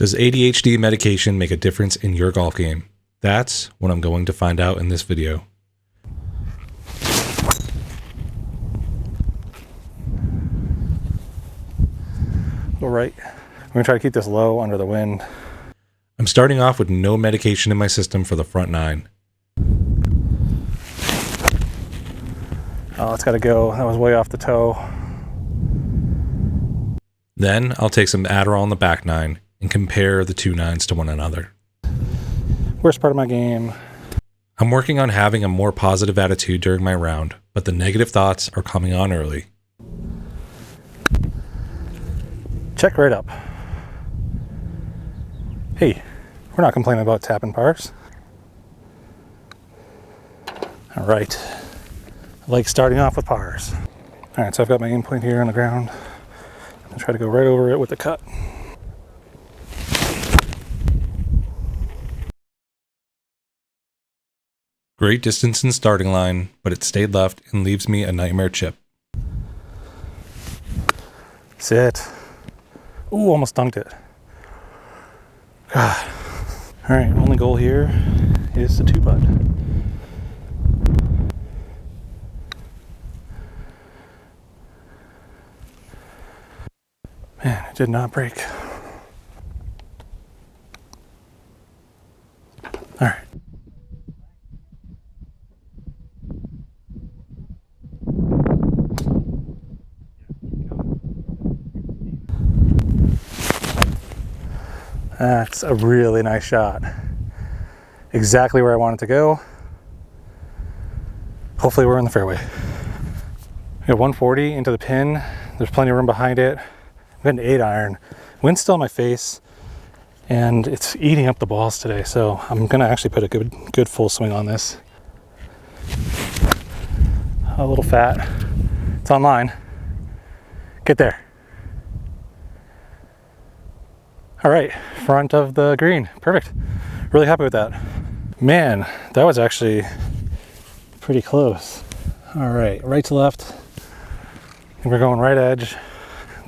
Does ADHD medication make a difference in your golf game? That's what I'm going to find out in this video. All right, I'm gonna try to keep this low under the wind. I'm starting off with no medication in my system for the front nine. Oh, it's gotta go. That was way off the toe. Then I'll take some Adderall on the back nine and compare the two nines to one another. Worst part of my game. I'm working on having a more positive attitude during my round, but the negative thoughts are coming on early. Check right up. Hey, we're not complaining about tapping pars. All right, I like starting off with pars. All right, so I've got my aim point here on the ground. I'm gonna try to go right over it with the cut. Great distance in starting line, but it stayed left and leaves me a nightmare chip. Sit. Ooh, almost dunked it. God. All right, only goal here is the 2-putt. Man, it did not break. All right. That's a really nice shot. Exactly where I want it to go. Hopefully we're in the fairway. I got 140 into the pin. There's plenty of room behind it. I've got an 8-iron. Wind's still in my face, and it's eating up the balls today, so I'm gonna actually put a good full swing on this. A little fat. It's on line. Get there. All right, front of the green. Perfect. Really happy with that. Man, that was actually pretty close. All right, right to left. We're going right edge.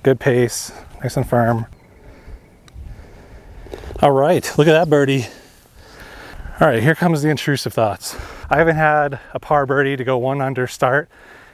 Good pace, nice and firm. All right, look at that birdie. All right, here comes the intrusive thoughts. I haven't had a par birdie to go 1 under start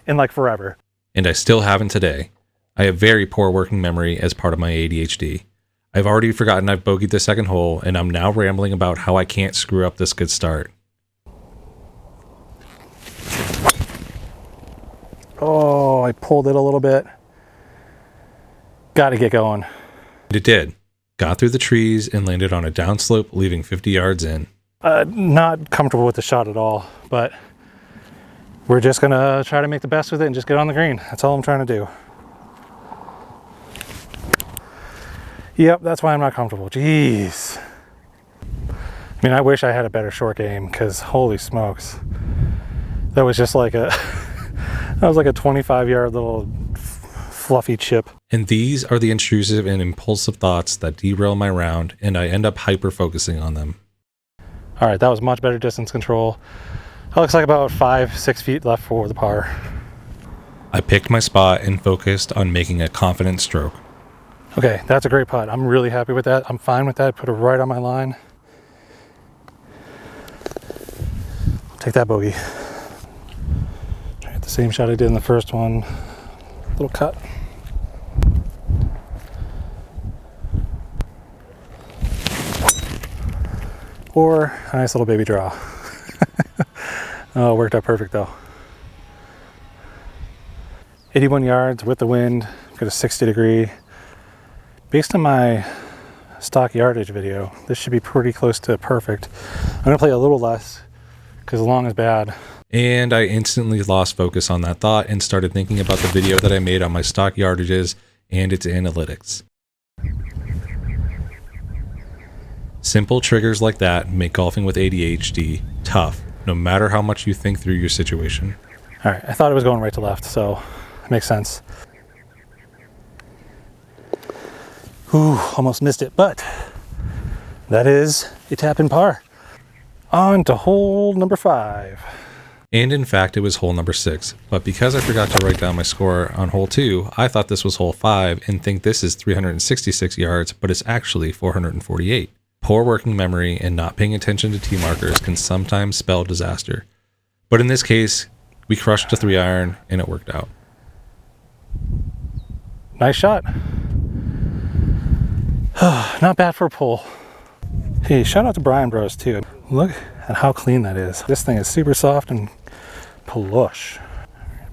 in like forever. And I still haven't today. I have very poor working memory as part of my ADHD. I've already forgotten I've bogeyed the second hole, and I'm now rambling about how I can't screw up this good start. Oh, I pulled it a little bit. Got to get going. It did. Got through the trees and landed on a downslope, leaving 50 yards in. Not comfortable with the shot at all, but we're just going to try to make the best with it and just get on the green. That's all I'm trying to do. Yep, that's why I'm not comfortable. Jeez. I mean, I wish I had a better short game, because holy smokes. That was just like a, that was like a 25-yard little fluffy chip. And these are the intrusive and impulsive thoughts that derail my round, and I end up hyper-focusing on them. All right, that was much better distance control. That looks like about 5-6 feet left for the par. I picked my spot and focused on making a confident stroke. Okay, that's a great putt. I'm really happy with that. I'm fine with that. Put it right on my line. Take that bogey. Try to get the same shot I did in the first one. Little cut. Or a nice little baby draw. Oh, it worked out perfect though. 81 yards with the wind. Got a 60-degree. Based on my stock yardage video, this should be pretty close to perfect. I'm gonna play a little less because long is bad. And I instantly lost focus on that thought and started thinking about the video that I made on my stock yardages and its analytics. Simple triggers like that make golfing with ADHD tough, no matter how much you think through your situation. All right, I thought it was going right to left, so it makes sense. Ooh, almost missed it, but that is a tap in par. On to hole number 5. And in fact, it was hole number 6. But because I forgot to write down my score on hole 2, I thought this was hole 5 and think this is 366 yards, but it's actually 448. Poor working memory and not paying attention to tee markers can sometimes spell disaster. But in this case, we crushed a 3-iron and it worked out. Nice shot. Not bad for a pull. Hey, shout out to Brian Bros too. Look at how clean that is. This thing is super soft and plush.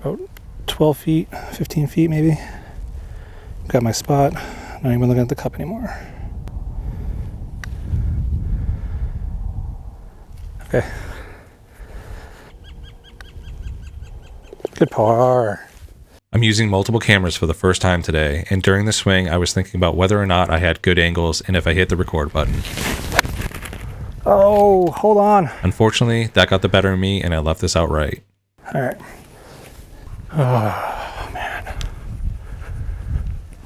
About 12 feet, 15 feet maybe. Got my spot. Not even looking at the cup anymore. Okay. Good par. I'm using multiple cameras for the first time today, and during the swing I was thinking about whether or not I had good angles and if I hit the record button. Oh, hold on. Unfortunately, that got the better of me and I left this outright. All right. Oh, man.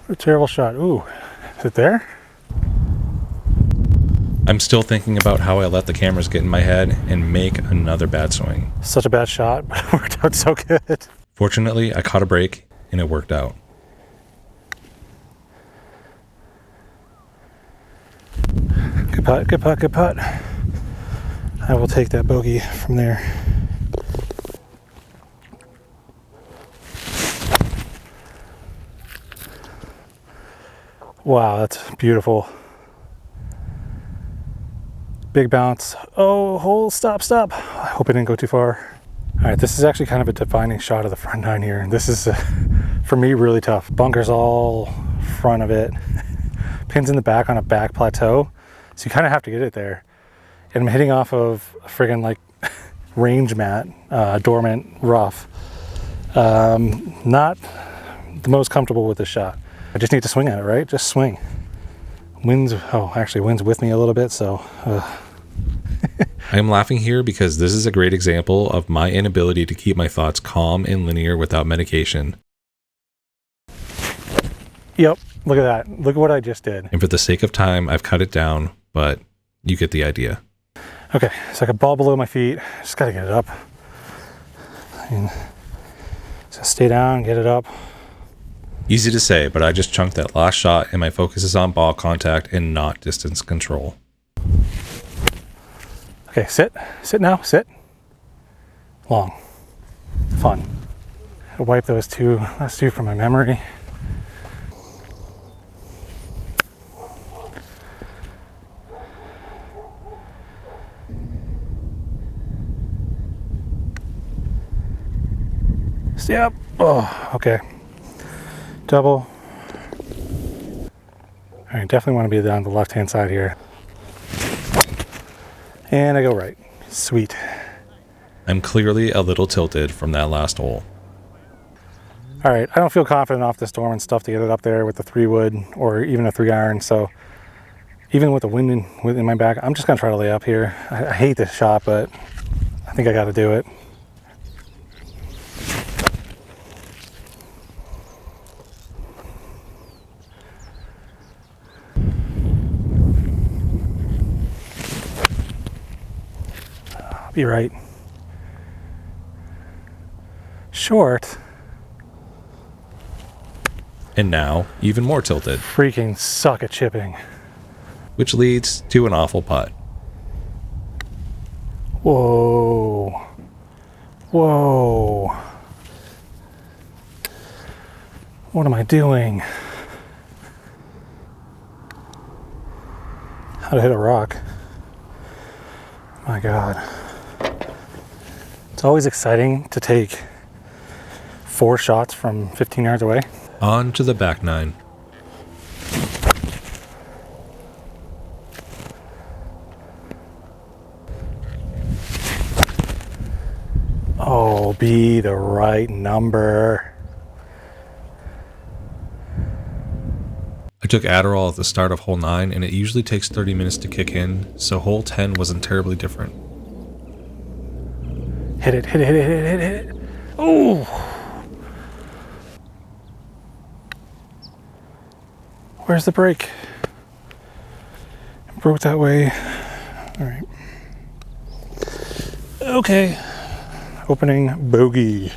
What a terrible shot. Ooh, is it there? I'm still thinking about how I let the cameras get in my head and make another bad swing. Such a bad shot, but it worked out so good. Fortunately, I caught a break and it worked out. Good putt, good putt, good putt. I will take that bogey from there. Wow, that's beautiful. Big bounce. Oh, hole, stop, stop. I hope it didn't go too far. All right, this is actually kind of a defining shot of the front nine here. This is, for me, really tough. Bunkers all front of it. Pins in the back on a back plateau. So you kind of have to get it there. And I'm hitting off of a friggin' like range mat, dormant rough. Not the most comfortable with this shot. I just need to swing at it, right? Just swing. Wind's with me a little bit, so. I am laughing here because this is a great example of my inability to keep my thoughts calm and linear without medication. Yep, look at that. Look at what I just did. And for the sake of time, I've cut it down, but you get the idea. Okay, it's like a ball below my feet. Just gotta get it up. Just stay down, get it up. Easy to say, but I just chunked that last shot and my focus is on ball contact and not distance control. Okay, sit. Sit now, sit. Long. Fun. I'll wipe those last two from my memory. Stay up. Oh, okay. Double. All right, definitely want to be down the left-hand side here. And I go right. Sweet. I'm clearly a little tilted from that last hole. All right, I don't feel confident off this dormant stuff to get it up there with the 3-wood or even a 3-iron. So even with the wind in my back, I'm just gonna try to lay up here. I hate this shot, but I think I got to do it. Be right. Short. And now, even more tilted, Freaking suck at chipping. which leads to an awful putt. Whoa. Whoa. What am I doing? How to hit a rock. My God. It's always exciting to take 4 shots from 15 yards away. On to the back nine. Oh, be the right number. I took Adderall at the start of hole 9 and it usually takes 30 minutes to kick in, so hole 10 wasn't terribly different. Hit it, hit it, hit it, hit it, hit it. Oh! Where's the break? It broke that way. All right. Okay. opening bogey.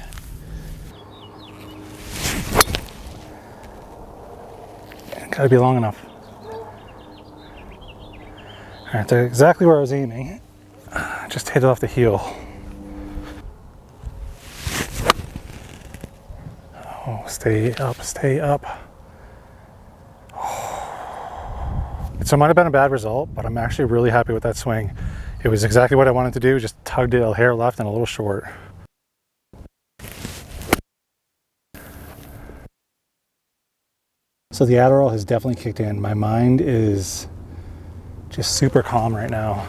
Gotta be long enough. All right, that's exactly where I was aiming. Just hit it off the heel. Oh, stay up, stay up. So it might have been a bad result, but I'm actually really happy with that swing. It was exactly what I wanted to do, just tugged it a hair left and a little short. So the Adderall has definitely kicked in. My mind is just super calm right now.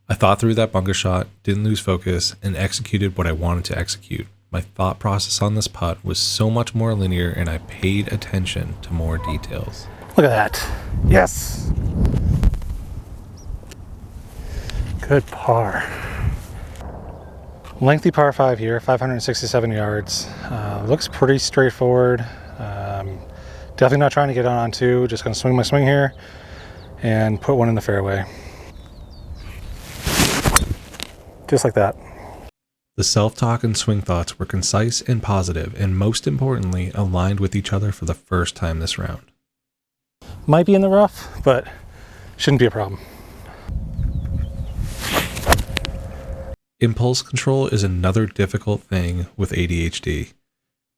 I thought through that bunker shot, didn't lose focus, and executed what I wanted to execute. My thought process on this putt was so much more linear, and I paid attention to more details. Look at that. Yes. Good par. Lengthy par 5 here, 567 yards. Looks pretty straightforward. Definitely not trying to get on two. Just going to swing my swing here and put one in the fairway. Just like that. The self-talk and swing thoughts were concise and positive, and most importantly, aligned with each other for the first time this round. Might be in the rough, but shouldn't be a problem. Impulse control is another difficult thing with ADHD.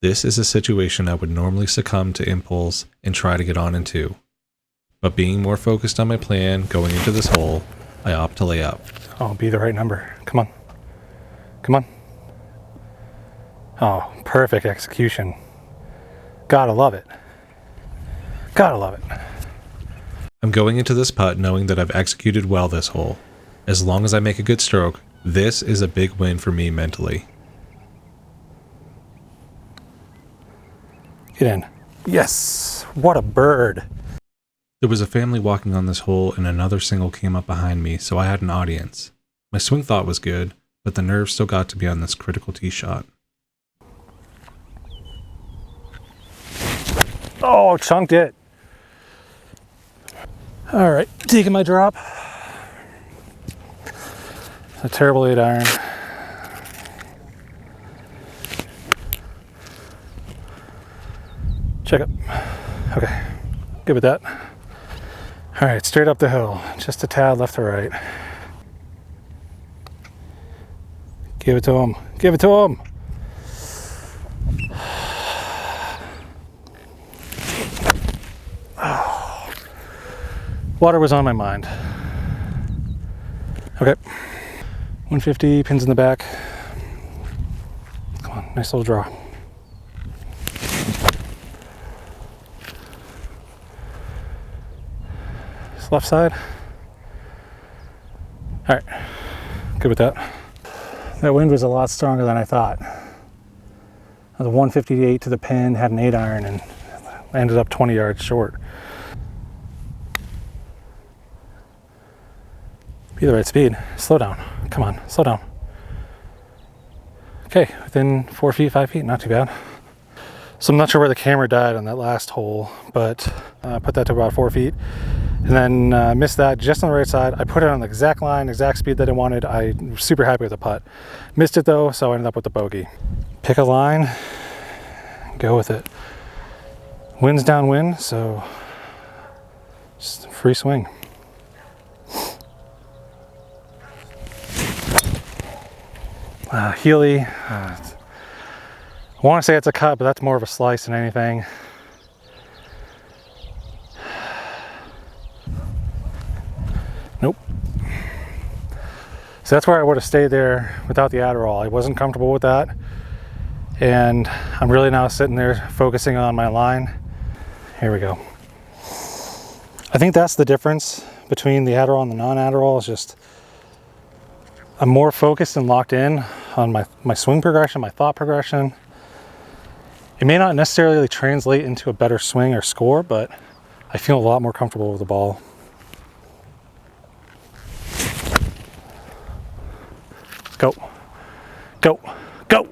This is a situation I would normally succumb to impulse and try to get on in two. But being more focused on my plan going into this hole, I opt to lay up. Oh, be the right number. Come on. Come on. Oh, perfect execution. Gotta love it. Gotta love it. I'm going into this putt knowing that I've executed well this hole. As long as I make a good stroke, this is a big win for me mentally. Get in. Yes! What a bird. There was a family walking on this hole and another single came up behind me, so I had an audience. My swing thought was good, but the nerves still got to be on this critical tee shot. Oh, chunked it. All right, taking my drop. A terrible 8-iron. Check it. Okay, good with that. All right, straight up the hill, just a tad left to right. Give it to him. Give it to him. Oh. Water was on my mind. Okay. 150, pins in the back. Come on, nice little draw. This left side. All right, good with that. That wind was a lot stronger than I thought. I was a 158 to the pin, had an 8-iron, and ended up 20 yards short. Be the right speed. Slow down. Come on, slow down. Okay, within 4 feet, 5 feet, not too bad. So I'm not sure where the camera died on that last hole, but I put that to about 4 feet. And then missed that just on the right side. I put it on the exact line, exact speed that I wanted. I'm super happy with the putt. Missed it though, so I ended up with the bogey. Pick a line, go with it. Wind's downwind, so just free swing. Healy, I want to say it's a cut, but that's more of a slice than anything. Nope. So that's where I would have stayed there without the Adderall. I wasn't comfortable with that. And I'm really now sitting there focusing on my line. Here we go. I think that's the difference between the Adderall and the non-Adderall, is just I'm more focused and locked in on my swing progression, my thought progression. It may not necessarily translate into a better swing or score, but I feel a lot more comfortable with the ball. Go, go, go.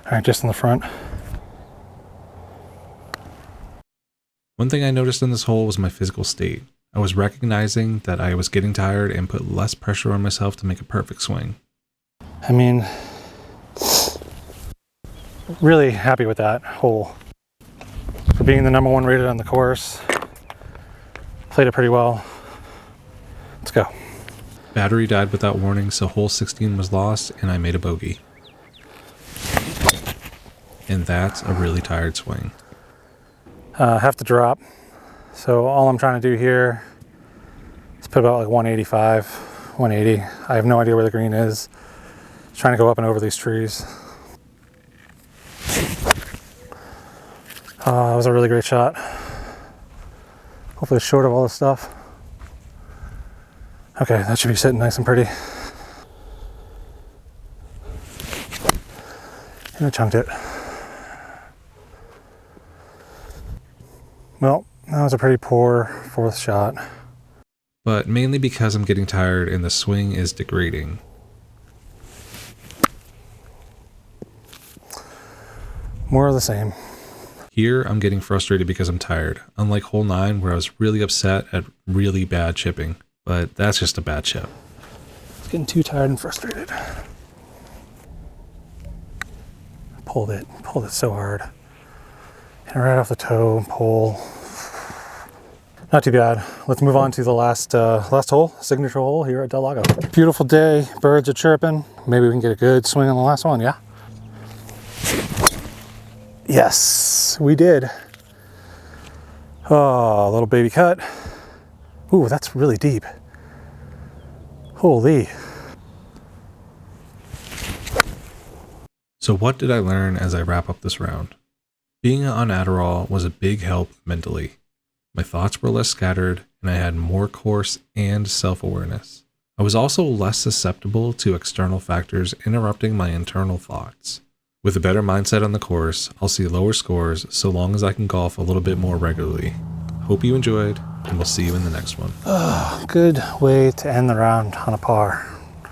All right, just in the front. One thing I noticed in this hole was my physical state. I was recognizing that I was getting tired and put less pressure on myself to make a perfect swing. I mean, really happy with that hole. For being the number one rated on the course, played it pretty well. Let's go. Battery died without warning, so hole 16 was lost and I made a bogey. And that's a really tired swing. Have to drop. So all I'm trying to do here is put about like 185, 180. I have no idea where the green is. Just trying to go up and over these trees. That was a really great shot. Hopefully it's short of all this stuff. Okay, that should be sitting nice and pretty. And I chunked it. Well, that was a pretty poor fourth shot. But mainly because I'm getting tired and the swing is degrading. More of the same. Here, I'm getting frustrated because I'm tired, unlike hole 9 where I was really upset at really bad chipping. But that's just a bad chip. It's getting too tired and frustrated. Pulled it so hard. And right off the toe, pole. Not too bad. Let's move on to the last hole, signature hole here at Del Lago. Beautiful day, birds are chirping. Maybe we can get a good swing on the last one, yeah? Yes, we did. Oh, a little baby cut. Ooh, that's really deep. Holy. So what did I learn as I wrap up this round? Being on Adderall was a big help mentally. My thoughts were less scattered, and I had more course and self-awareness. I was also less susceptible to external factors interrupting my internal thoughts. With a better mindset on the course, I'll see lower scores so long as I can golf a little bit more regularly. Hope you enjoyed, and we'll see you in the next one. Good way to end the round on a par.